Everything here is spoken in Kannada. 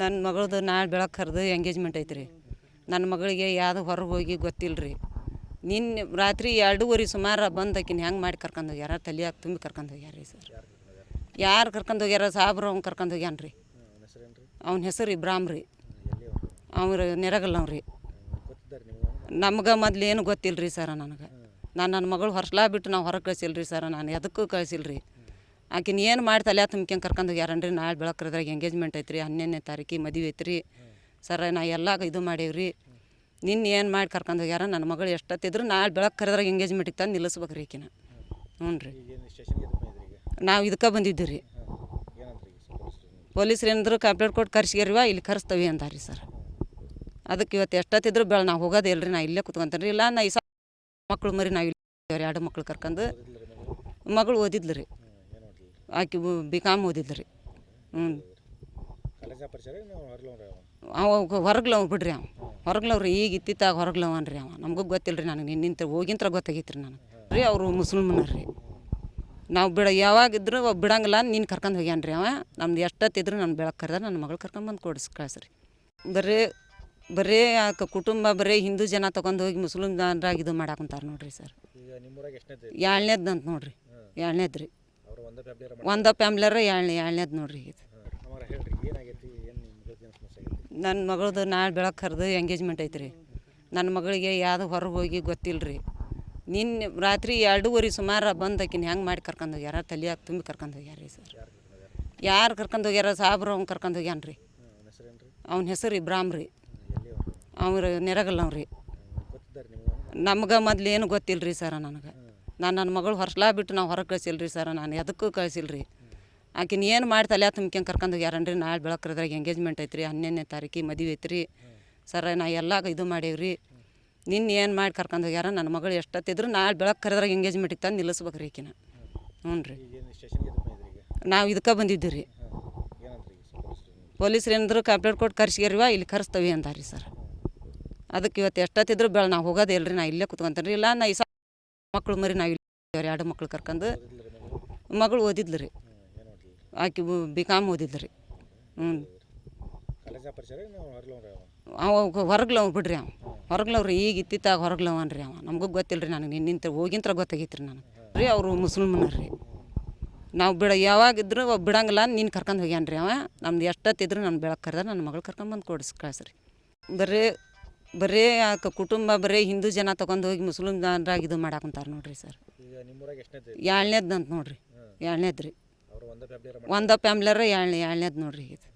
ನನ್ನ ಮಗಳದು ನಾಳೆ ಬೆಳಗ್ಗೆ ಕರೆದು ಎಂಗೇಜ್ಮೆಂಟ್ ಐತ್ರಿ. ನನ್ನ ಮಗಳಿಗೆ ಯಾವುದು ಹೊರಗೆ ಹೋಗಿ ಗೊತ್ತಿಲ್ಲ ರೀ. ನಿನ್ನೆ ರಾತ್ರಿ 2:30 ಸುಮಾರು ಬಂದಕಿನ ಹೆಂಗೆ ಮಾಡಿ ಕರ್ಕೊಂಡು ಹೋಗ್ಯಾರ, ತಲಿಯಾಗ ತುಂಬಿ ಕರ್ಕೊಂಡು ಹೋಗ್ಯಾರ ರೀ ಸರ್. ಯಾರು ಕರ್ಕೊಂಡು ಹೋಗ್ಯಾರ? ಸಾಬ್ರು ಅವ್ನು ಕರ್ಕೊಂಡು ಹೋಗ್ಯಾನ ರೀ. ಅವ್ನ ಹೆಸರು ಇಬ್ರಾಮ್ ರೀ. ಅವ್ರು ನೆರಗಲ್ಲವ್ರಿ. ನಮ್ಗೆ ಮೊದ್ಲು ಏನು ಗೊತ್ತಿಲ್ಲ ರೀ ಸರ. ನನಗೆ ನನ್ನ ಮಗಳು ಹೊರಸ್ಲಾ ಬಿಟ್ಟು ನಾವು ಹೊರಗೆ ಕಳಿಸಿಲ್ಲ ರೀ ಸರ. ನಾನು ಎದಕ್ಕೂ ಕಳಿಸಿಲ್ಲ ರೀ. ಆಕಿನ ಏನು ಮಾಡಿ ತಲೆ ತುಂಬ್ಕೊಂಡು ಕರ್ಕೊಂಡು ಹೋಗ್ಯಾರನ್ರಿ. ನಾಳೆ ಬೆಳಕರದ್ರಾಗ ಎಂಗೇಜ್ಮೆಂಟ್ ಐತ್ರಿ. 12ನೇ ತಾರೀಕಿಗೆ ಮದುವೆ ಐತ್ರಿ ಸರ. ನಾ ಎಲ್ಲ ಇದು ಮಾಡೇವ್ರಿ. ನಿನ್ನೆ ಏನು ಮಾಡಿ ಕರ್ಕೊಂಡು ಹೋಗ್ಯಾರ. ನನ್ನ ಮಗಳು ಎಷ್ಟೊತ್ತಿದ್ರು ನಾಳೆ ಬೆಳಗ್ಗೆ ಕರೆದ್ರಾಗ ಎಂಗೇಜ್ಮೆಂಟಿಗೆ ತಂದು ನಿಲ್ಲಿಸ್ಬೇಕು ರೀ ಈಕಿನ. ಹ್ಞೂ ರೀ. ನಾವು ಇದಕ್ಕೆ ಬಂದಿದ್ದೀವಿ ರೀ. ಪೊಲೀಸ್ರು ಏನಾದ್ರು ಕಂಪ್ಲೇಂಟ್ ಕೊಟ್ಟು ಕರ್ಸ್ಗ್ಯಾರಿವ ಇಲ್ಲಿ ಕರೆಸ್ತವಿ ಅಂದಾರ ರೀ ಸರ್. ಅದಕ್ಕೆ ಇವತ್ತು ಎಷ್ಟೊತ್ತಿದ್ರು ನಾವು ಹೋಗೋದೇ ಇಲ್ಲ ರೀ. ನಾ ಇಲ್ಲೇ ಕುತ್ಕೊಂತೀನಿ ರೀ. ಇಲ್ಲ ನಾ ಈ ಮಕ್ಕಳು ಮರಿ ನಾವು ಇಲ್ಲಿ 2 ಮಕ್ಳು ಕರ್ಕೊಂಡು. ಮಗಳು ಓದಿದ್ಲು ರೀ. ಆಕೆ BCom ಓದಿದ್ಲು ರೀ. ಹ್ಞೂ. ಹೊರಗ್ಲವ್ ಬಿಡ್ರಿ. ಹೊರಗ್ಲವ್ರಿ. ಈಗ ಇತ್ತಿತ್ತಾಗ ಹೊರಗ್ಲವನ್ರಿ ಅವ. ನಮಗೂ ಗೊತ್ತಿಲ್ಲ ರೀ. ನನಗೆ ನಿಂತ ಹೋಗಿಂತ್ರ ಗೊತ್ತಾಗೈತೆ ರೀ ನನಗೆ ರೀ. ಅವರು ಮುಸ್ಲಿಮ್ನರ್ ರೀ. ನಾವು ಯಾವಾಗಿದ್ರು ಬಿಡಂಗಿಲ್ಲ. ನೀನು ಕರ್ಕೊಂಡು ಹೋಗ್ಯಾನ ರೀ ಅವ. ನಮ್ದು ಎಷ್ಟೊತ್ತಿದ್ರು ನನ್ನ ಬೆಳಗ್ಗೆ ಕರೆದ ನನ್ನ ಮಗಳು ಕರ್ಕೊಂಬಂದು ಕಳಿಸ್ರಿ. ಬರೀ ಕುಟುಂಬ ಬರೀ ಹಿಂದೂ ಜನ ತೊಗೊಂಡು ಹೋಗಿ ಮುಸ್ಲಿಮ್ ಜನರಾಗ ಇದು ಮಾಡಾಕಂತಾರೆ ನೋಡ್ರಿ ಸರ್. 2ನೇದ್ದು ಅಂತ ನೋಡ್ರಿ. 2ನೇದು ರೀ. ಒಂದು ಫ್ಯಾಮ್ಲಿಯರ 2ನೇದು ನೋಡ್ರಿ. ಇದು ನನ್ನ ಮಗಳದು ನಾಳೆ ಬೆಳಗ್ಗೆ ಕರೆದು ಎಂಗೇಜ್ಮೆಂಟ್ ಐತ್ರಿ. ನನ್ನ ಮಗಳಿಗೆ ಯಾವುದು ಹೊರಗೆ ಹೋಗಿ ಗೊತ್ತಿಲ್ಲ ರೀ. ನಿನ್ನೆ ರಾತ್ರಿ 2:30 ಸುಮಾರು ಬಂದಕಿನ ಹೆಂಗೆ ಮಾಡಿ ಕರ್ಕೊಂಡು ಹೋಗ್ಯಾರ, ತಲಿಯಾಗ ತುಂಬಿ ಕರ್ಕೊಂಡು ಹೋಗ್ಯಾರ ರೀ ಸರ್. ಯಾರು ಕರ್ಕೊಂಡು ಹೋಗ್ಯಾರ? ಸಾಬ್ರು ಅವ್ನು ಕರ್ಕೊಂಡು ಹೋಗ್ಯಾನ ರೀ. ಅವ್ನ ಹೆಸರು ಇಬ್ರಾಮ್ ರೀ. ಅವ್ರು ನೆರಗಲ್ಲವ್ರಿ. ನಮ್ಗೆ ಮೊದ್ಲು ಏನು ಗೊತ್ತಿಲ್ಲ ರೀ ಸರ. ನನಗೆ ನನ್ನ ಮಗಳು ಹೊರಸ್ಲಾ ಬಿಟ್ಟು ನಾವು ಹೊರಗೆ ಕಳಿಸಿಲ್ಲ ರೀ ಸರ. ನಾನು ಎದಕ್ಕೂ ಕಳಿಸಿಲ್ಲ ರೀ. ಆಕಿನ ಏನು ಮಾಡಿ ತಲೆ ತುಂಬ್ಕೊಂಡು ಕರ್ಕೊಂಡು ಹೋಗ್ಯಾರನ್ರಿ. ನಾಳೆ ಬೆಳಕರದ್ರಾಗ ಎಂಗೇಜ್ಮೆಂಟ್ ಐತ್ರಿ. 12ನೇ ತಾರೀಕಿಗೆ ಮದುವೆ ಐತ್ರಿ ಸರ. ನಾ ಎಲ್ಲ ಇದು ಮಾಡೇವ್ರಿ. ನಿನ್ನೆ ಏನು ಮಾಡಿ ಕರ್ಕೊಂಡು ಹೋಗ್ಯಾರ. ನನ್ನ ಮಗಳು ಎಷ್ಟೊತ್ತಿದ್ರು ನಾಳೆ ಬೆಳಗ್ಗೆ ಕರೆದ್ರಾಗ ಎಂಗೇಜ್ಮೆಂಟಿಗೆ ತಂದು ನಿಲ್ಲಿಸ್ಬೇಕು ರೀ ಈಕಿನ. ಹ್ಞೂ ರೀ. ನಾವು ಇದಕ್ಕೆ ಬಂದಿದ್ದೀವಿ ರೀ. ಪೊಲೀಸ್ರು ಏನಾದ್ರು ಕಂಪ್ಲೇಂಟ್ ಕೊಟ್ಟು ಕರ್ಸ್ಗ್ಯಾರಿವ ಇಲ್ಲಿ ಕರೆಸ್ತವಿ ಅಂದಾರ ರೀ ಸರ್. ಅದಕ್ಕೆ ಇವತ್ತು ಎಷ್ಟೊತ್ತಿದ್ರು ನಾವು ಹೋಗೋದೇ ಇಲ್ಲ ರೀ. ನಾ ಇಲ್ಲೇ ಕುತ್ಕೊಂತೀನಿ ರೀ. ಇಲ್ಲ ನಾ ಈ ಮಕ್ಕಳು ಮರಿ ನಾವು ಇಲ್ಲಿ 2 ಮಕ್ಳು ಕರ್ಕೊಂಡು. ಮಗಳು ಓದಿದ್ಲು ರೀ. ಆಕೆ BCom ಓದಿದ್ಲು ರೀ. ಹ್ಞೂ. ಹೊರಗ್ಲವ್ ಬಿಡ್ರಿ. ಹೊರಗ್ಲವ್ರಿ. ಈಗ ಇತ್ತಿತ್ತಾಗ ಹೊರಗ್ಲವನ್ರಿ ಅವ. ನಮಗೂ ಗೊತ್ತಿಲ್ಲ ರೀ. ನನಗೆ ನಿಂತ ಹೋಗಿಂತ್ರ ಗೊತ್ತಾಗೈತೆ ರೀ ನನಗೆ ರೀ. ಅವರು ಮುಸ್ಲಿಮ್ನರ್ ರೀ. ನಾವು ಯಾವಾಗಿದ್ರು ಬಿಡಂಗಿಲ್ಲ. ನೀನು ಕರ್ಕೊಂಡು ಹೋಗ್ಯಾನ ರೀ ಅವ. ನಮ್ದು ಎಷ್ಟೊತ್ತಿದ್ರು ನನ್ನ ಬೆಳಗ್ಗೆ ಕರೆದ ನನ್ನ ಮಗಳು ಕರ್ಕೊಂಬಂದು ಕಳಿಸ್ರಿ. ಬರೀ ಕುಟುಂಬ ಬರೀ ಹಿಂದೂ ಜನ ತೊಗೊಂಡು ಹೋಗಿ ಮುಸ್ಲಿಮ್ ಜನರಾಗ ಇದು ಮಾಡಾಕಂತಾರೆ ನೋಡ್ರಿ ಸರ್. 2ನೇದ್ದು ಅಂತ ನೋಡ್ರಿ. 2ನೇದು ರೀ. ಒಂದು ಫ್ಯಾಮ್ಲಿಯರ 2ನೇದು ನೋಡ್ರಿ. ಇದು